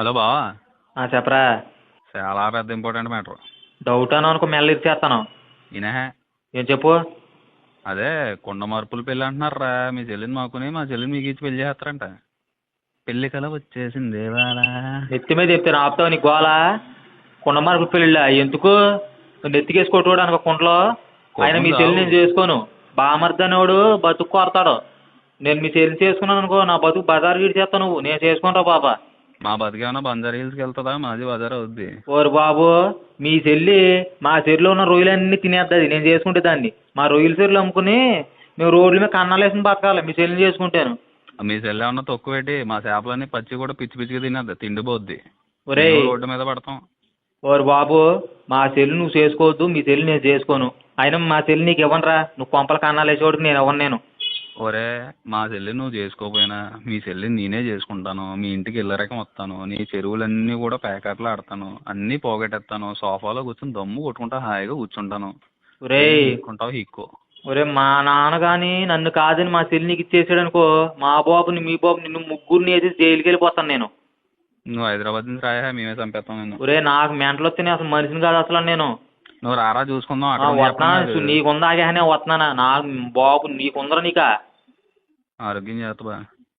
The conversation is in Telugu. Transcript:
హలో బావా. చెప్పరా. చాలా పెద్ద ఇంపార్టెంట్ మ్యాటర్. డౌట్ అని అనుకో మెల్ల ఇచ్చేస్తాను. ఈయనే. ఏం చెప్పు. అదే కొండ మార్పులు పెళ్ళి అంటున్నారా, మీ చెల్లిని మాకుని మా చెల్లిని మీకు ఇచ్చి పెళ్లి చేస్తారంట. పెళ్లి కల వచ్చేసింది వాళ్ళ. నెత్తి మీద చెప్తాను ఆపుతావు నీ గోళ. కుండమార్పు పెళ్ళిళ్ళ ఎందుకు నెత్తికేసుకోవటోడు అనుకో కుండలో. ఆయన కోపం మీ చెల్లి రావు. నేను చేసుకోను. బామర్ది అనేవాడు బతుకు కొడతాడు. నేను మీ చెల్లి చేసుకున్నాను అనుకో నా బతుకు బజారు గీడి చేస్తావు నువ్వు. నేను చేసుకుంటా బాబా. మా బతికేమన్నా బంజారా హిల్స్కి వెళ్తుందా? మాది బజార్ అవుద్ది. ఓరు బాబు, మీ చెల్లి మా చెల్లిలో ఉన్న రొయ్యలన్నీ తినేస్తుంది. నేను చేసుకుంటే దాన్ని మా రొయ్యల చెరువులు అమ్ముకుని మేము రోడ్ల మీద కన్నాలు వేసుకుని బతకాలి మీ చెల్లిని చేసుకుంటాను. మీ చెల్లి ఏమన్నా తక్కువ పెట్టి మా చేపలన్నీ పచ్చి కూడా పిచ్చి పిచ్చిగా తినేద్ది, తిండిపోద్ది. ఒరేయ్ రోడ్డు మీద పడతాం. ఓరు బాబు, మా చెల్లి నువ్వు చేసుకోవద్దు, మీ చెల్లి నేను చేసుకోను. అయినా మా చెల్లి నీకు ఇవ్వనరా. నువ్వు కొంపల కన్నాలు వేసేవాడికి నేను ఇవ్వను. నేను ఒరే, మా చెల్లి నువ్వు చేసుకోపోయినా మీ చెల్లిని నేనే చేసుకుంటాను. మీ ఇంటికి ఇల్లరకం వస్తాను. నీ చెరువులన్నీ కూడా ప్యాకెట్లు ఆడతాను, అన్నీ పోగొట్టేస్తాను. సోఫాలో కూర్చొని దమ్ము కొట్టుకుంటా హాయిగా కూర్చుంటాను. ఒరేయ్ హిక్కుంటావు హిక్కు. ఒరే, మా నాన్న కానీ నన్ను కాదని మా చెల్లి నీకు ఇచ్చేసాడు అనుకో, మా బాబుని మీ బాబు నిన్ను ముగ్గురిని వేసి జైలుకి వెళ్ళిపోతాను నేను. నువ్వు హైదరాబాద్ నుంచి రాయా, మేమే చంపేస్తాం నేను. ఒరే, నాకు మెంటలు వస్తే నేను అసలు మనిషిని కాదు అసలు నేను. నువ్వు రారా చూసుకుందాం. అక్కడ వస్తున్నా నీకుందా ఆగానే వస్తున్నానా. నాకు బాబు నీకుందరా నీకా. ఆరోగ్యం చేస్తా.